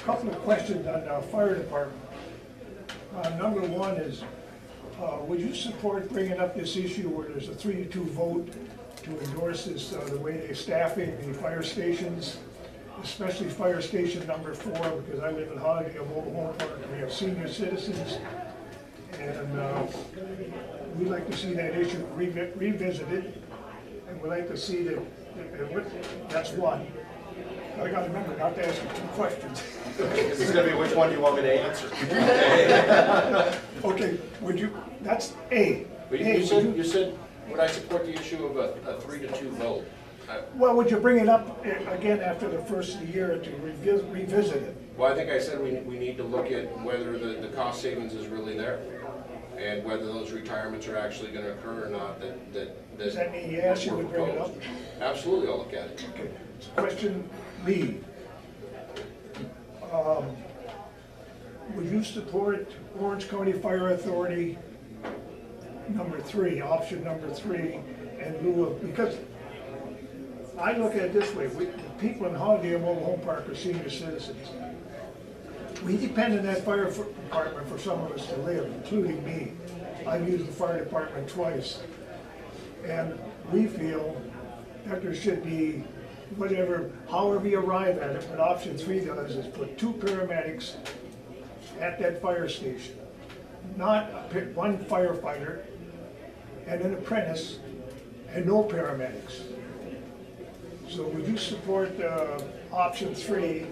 couple of questions on the fire department. Number one is, would you support bringing up this issue where there's a 3-2 vote to endorse this, the way they're staffing the fire stations, especially fire station number 4, because I live in Holiday, a mobile home park, and we have senior citizens, and we'd like to see that issue revisited, and we'd like to see that, that's one. I gotta remember not to ask you 2 questions. This is going to be which one do you want me to answer? Okay, would you, that's A. You said, would I support the issue of a 3-2 vote? Well, would you bring it up again after the first of the year to revisit it? Well, I think I said we need to look at whether the cost savings is really there, and whether those retirements are actually going to occur or not. Does that mean yes, you would bring it up? Absolutely, I'll look at it. Okay, so question B. Would you support Orange County Fire Authority number 3, option number 3, in lieu of, because I look at it this way, people in Holiday and Mobile Home Park are senior citizens. We depend on that fire department for some of us to live, including me. I've used the fire department twice. And we feel that there should be whatever, however you arrive at it, but option 3 does is put 2 paramedics at that fire station. Not one firefighter and an apprentice and no paramedics. So would you support option 3,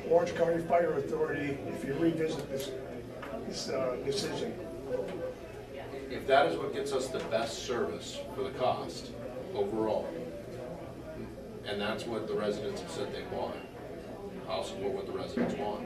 Orange County Fire Authority, if you revisit this decision? If that is what gets us the best service for the cost overall, and that's what the residents have said they want, I'll support what the residents want.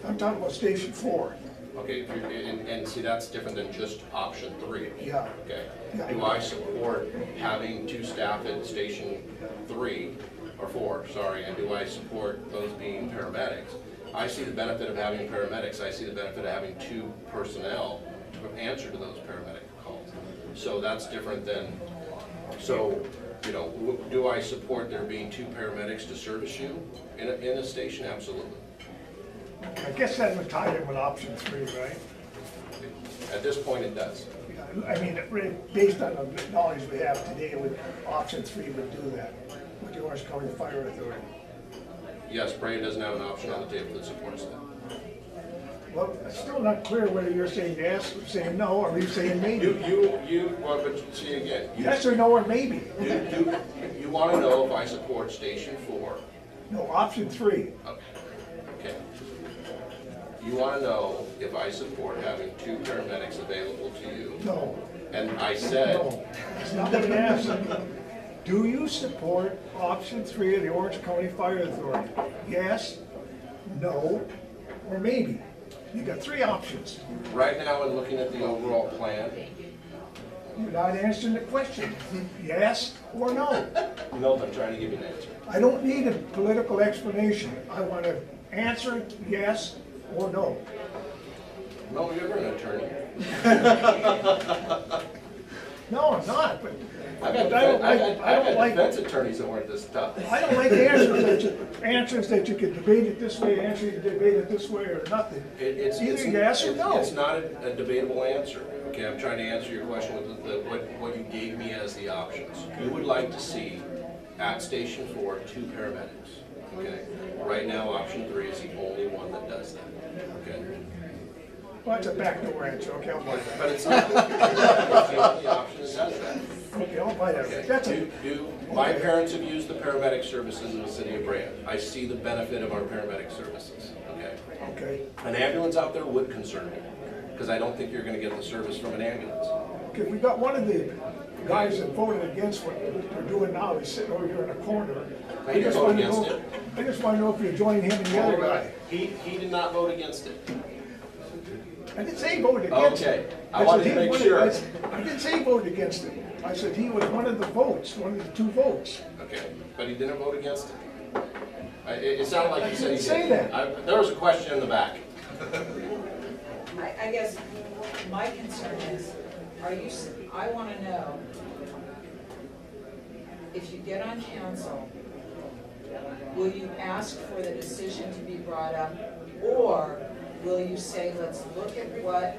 I'm talking about Station 4. Okay, and see, that's different than just option 3. Yeah. Okay. Yeah. Do I support having 2 staff at Station 3, or 4, sorry, and do I support those being paramedics? I see the benefit of having paramedics. I see the benefit of having 2 personnel to answer to those paramedic calls. So that's different than, so, you know, do I support there being 2 paramedics to service you in a station? Absolutely. I guess that would tie in with option 3, right? At this point, it does. Yeah, I mean, based on the knowledge we have today, option 3 would do that with the Orange County Fire Authority. Yes, Bray doesn't have an option on the table that supports that. Well, it's still not clear whether you're saying yes, or saying no, or you're saying maybe. Well, but see again. Yes or no or maybe. You want to know if I support Station 4. No, option 3. Okay. You want to know if I support having 2 paramedics available to you. No. And I said, No. That's not what I'm asking. Do you support option 3 of the Orange County Fire Authority? Yes, no, or maybe. You got 3 options. right now in looking at the overall plan, You're not answering the question. Yes or no? no, I'm trying to give you an answer. I don't need a political explanation. I want to answer yes or no. No, you're an attorney. No, I'm not, but I've had defense attorneys that weren't this tough. I don't like answers that you can debate it this way, answer you can debate it this way, or nothing. It's Either yes or no. It's not a debatable answer. Okay, I'm trying to answer your question with what you gave me as the options. You would like to see at Station 4 2 paramedics. Okay, right now option 3 is the only one that does that. Okay. Well, it's a backdoor answer, okay, I'll buy that. But it's not. It's the only option that does that. Okay, I'll buy that. Okay. That's a, My parents have used the paramedic services in the city of Brant. I see the benefit of our paramedic services, okay? okay. An ambulance out there would concern me, because I don't think you're gonna get the service from an ambulance. Okay, we got one of the guys that voted against what they're doing now. He's sitting over here in the corner. He didn't vote against it. I just want to know if you're joining him and the other guy. He did not vote against it. I didn't say he voted against it. Okay, I wanted to make sure. I didn't say he voted against it. I said he was one of the votes, one of the 2 votes. Okay, but he didn't vote against it. It sounded like he said he did. I didn't say that. There was a question in the back. I guess my concern is, I want to know if you get on council will you ask for the decision to be brought up? Or will you say, let's look at what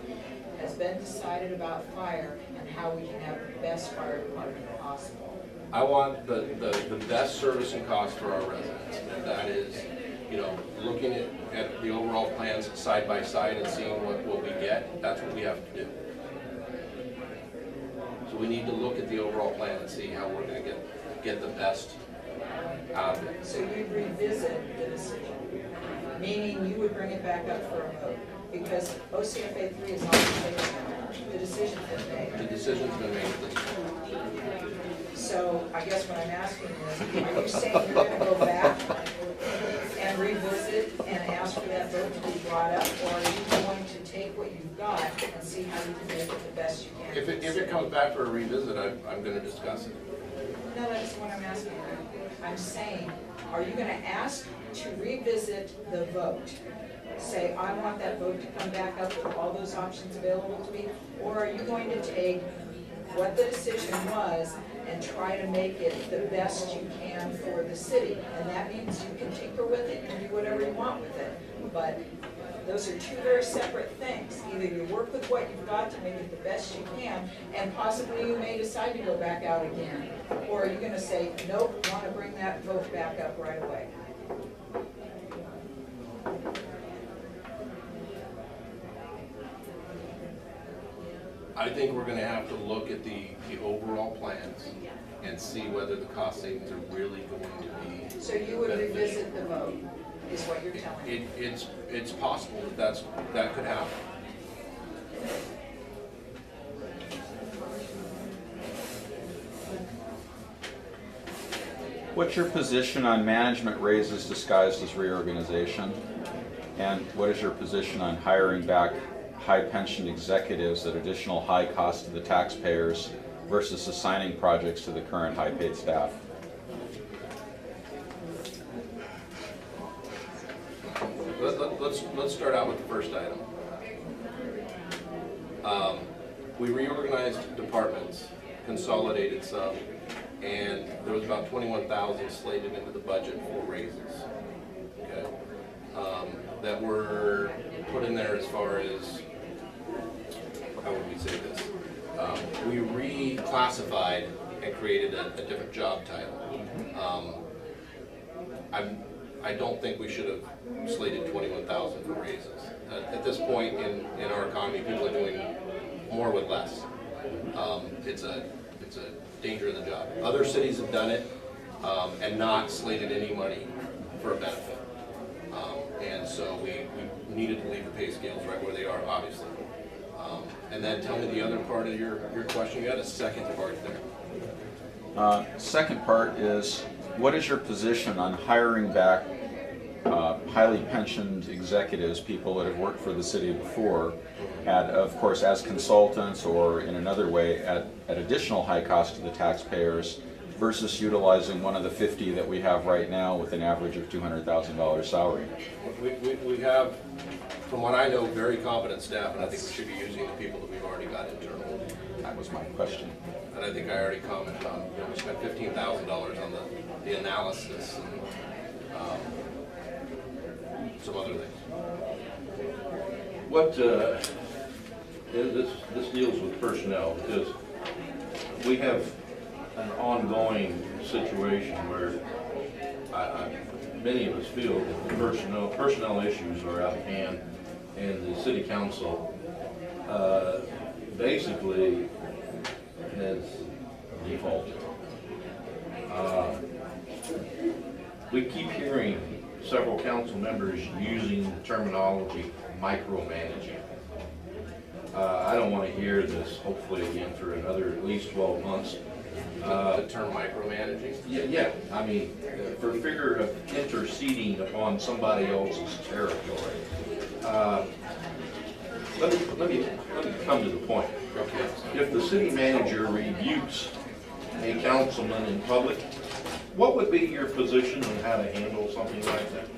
has been decided about fire and how we can have the best fire department possible? I want the best service and cost for our residents, and that is, you know, looking at the overall plans side by side and seeing what we get. That's what we have to do. So we need to look at the overall plan and see how we're going to get the best out of it. So you'd revisit the decision, meaning you would bring it back up for a vote, because OCFA 3 is on the table now. The decision's been made. The decision's been made at this point. So I guess what I'm asking is, are you saying you're gonna go back and revisit and ask for that vote to be brought up? Or are you going to take what you've got and see how you can make it the best you can? If it comes back for a revisit, I'm going to discuss it. No, that's what I'm asking. I'm saying, are you gonna ask to revisit the vote? Say, I want that vote to come back up with all those options available to me? Or are you going to take what the decision was and try to make it the best you can for the city? And that means you can tinker with it, you can do whatever you want with it. But those are two very separate things. Either you work with what you've got to make it the best you can, and possibly you may decide to go back out again. Or are you gonna say, nope, want to bring that vote back up right away? I think we're going to have to look at the overall plans and see whether the cost savings are really going to be. So you would revisit the vote, is what you're telling me? It's possible that that could happen. What's your position on management raises disguised as reorganization? And what is your position on hiring back high pensioned executives at additional high cost to the taxpayers versus assigning projects to the current high paid staff? Let's start out with the first item. We reorganized departments, consolidated some, and there was about 21,000 slated into the budget for raises. Okay, that were put in there as far as, how would we say this? We reclassified and created a different job title. I don't think we should have slated 21,000 for raises. At this point in our economy, people are doing more with less. It's a danger of the job. Other cities have done it and not slated any money for a benefit. And so we needed to leave the pay scales right where they are, obviously. And then tell me the other part of your question. You had a second part there. Second part is, what is your position on hiring back highly pensioned executives, people that have worked for the city before, at, of course, as consultants or in another way at additional high cost to the taxpayers, versus utilizing one of the 50 that we have right now with an average of $200,000 salary? We have, from what I know, very competent staff, and I think we should be using the people that we've already got internally. That was my question. And I think I already commented on, you know, we spent $15,000 on the analysis and some other things. What, this deals with personnel, because we have an ongoing situation where many of us feel that the personnel issues are out of hand, and the city council basically has defaulted. We keep hearing several council members using the terminology micromanaging. I don't want to hear this, hopefully again for another at least 12 months. The term micromanaging? Yeah, I mean, for figure of interceding upon somebody else's territory. Let me come to the point. Okay. If the city manager rebukes a councilman in public, what would be your position on how to handle something like that?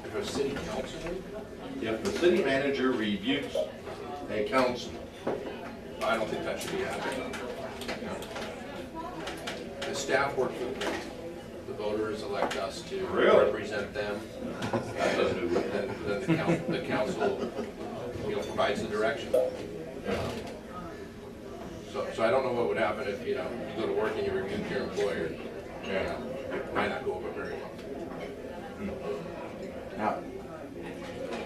If a city councilman, If the city manager rebukes a councilman, I don't think that should be happening. The staff work for voters elect us to Really? represent them, That doesn't do it. then the council, you know, provides the direction. So I don't know what would happen if, you know, you go to work and you rebuke your employer. Yeah. It might not go over very well. Now,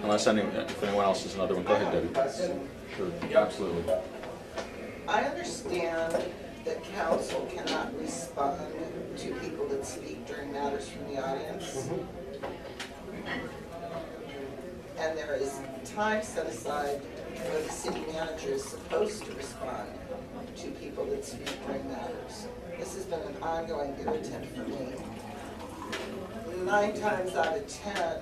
unless if anyone else has another one, go ahead, Debbie. Question. Sure, absolutely. I understand that council cannot respond to people that speak during matters from the audience. And there is time set aside where the city manager is supposed to respond to people that speak during matters. This has been an ongoing irritant for me. 9 times out of 10,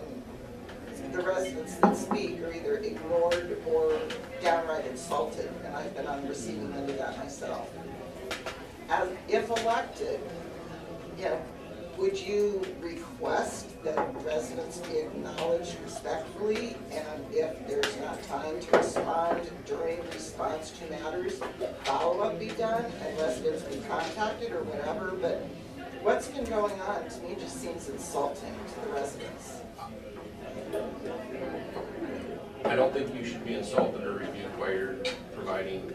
the residents that speak are either ignored or downright insulted, and I've been on the receiving end of that myself. As, if elected, you know, would you request that residents be acknowledged respectfully, and if there's not time to respond during response to matters, follow-up be done, and residents be contacted or whatever, but what's been going on, to me, just seems insulting to the residents. I don't think you should be insulted or rebuked while you're providing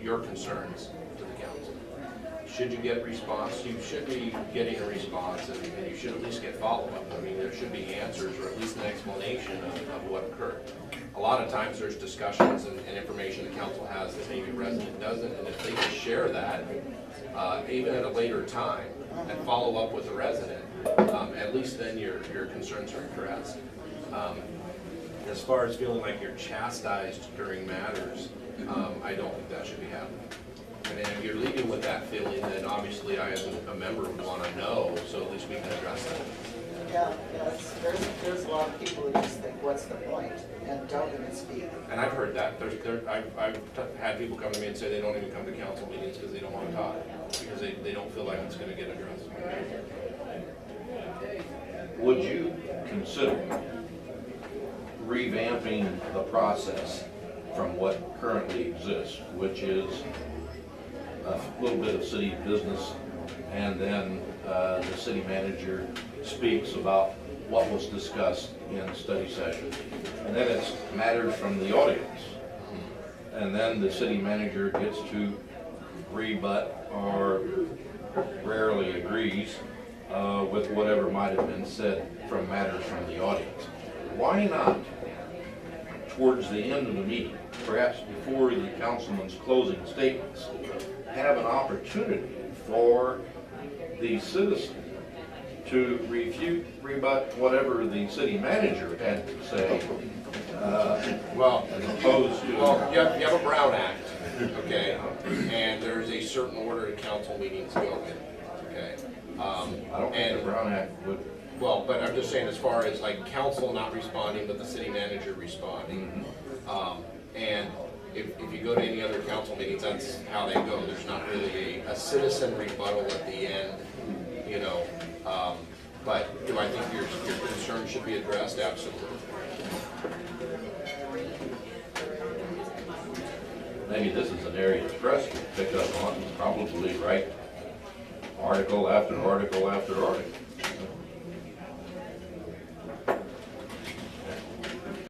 your concerns to the council. Should you get a response, you should be getting a response, and you should at least get follow-up. I mean, there should be answers or at least an explanation of what occurred. A lot of times there's discussions and information the council has that maybe a resident doesn't, and if they can share that, even at a later time, and follow up with the resident, at least then your concerns are addressed. As far as feeling like you're chastised during matters, I don't think that should be happening. And if you're leaving with that feeling, then obviously I, as a member, would want to know, so at least we can address that. Yeah, there's a lot of people that just think, what's the point, and don't even speak. And I've heard that. I've had people come to me and say they don't even come to council meetings because they don't want to talk, because they don't feel like it's going to get addressed. Would you consider revamping the process from what currently exists, which is a little bit of city business, and then the city manager speaks about what was discussed in study session, and then it's matters from the audience, and then the city manager gets to rebut or rarely agrees with whatever might have been said from matters from the audience. Why not, towards the end of the meeting, perhaps before the councilman's closing statements, have an opportunity for the citizen to rebut whatever the city manager had to say, Well, as opposed to... well, you have a Brown Act, okay, and there's a certain order that council meetings go in, okay? I don't think the Brown Act would... Well, but I'm just saying, as far as like council not responding, but the city manager responding. And if you go to any other council meetings, that's how they go. There's not really a citizen rebuttal at the end, you know. But do I think your concern should be addressed? Absolutely. Maybe this is an area the press could pick up on, probably, right? Article after article after article.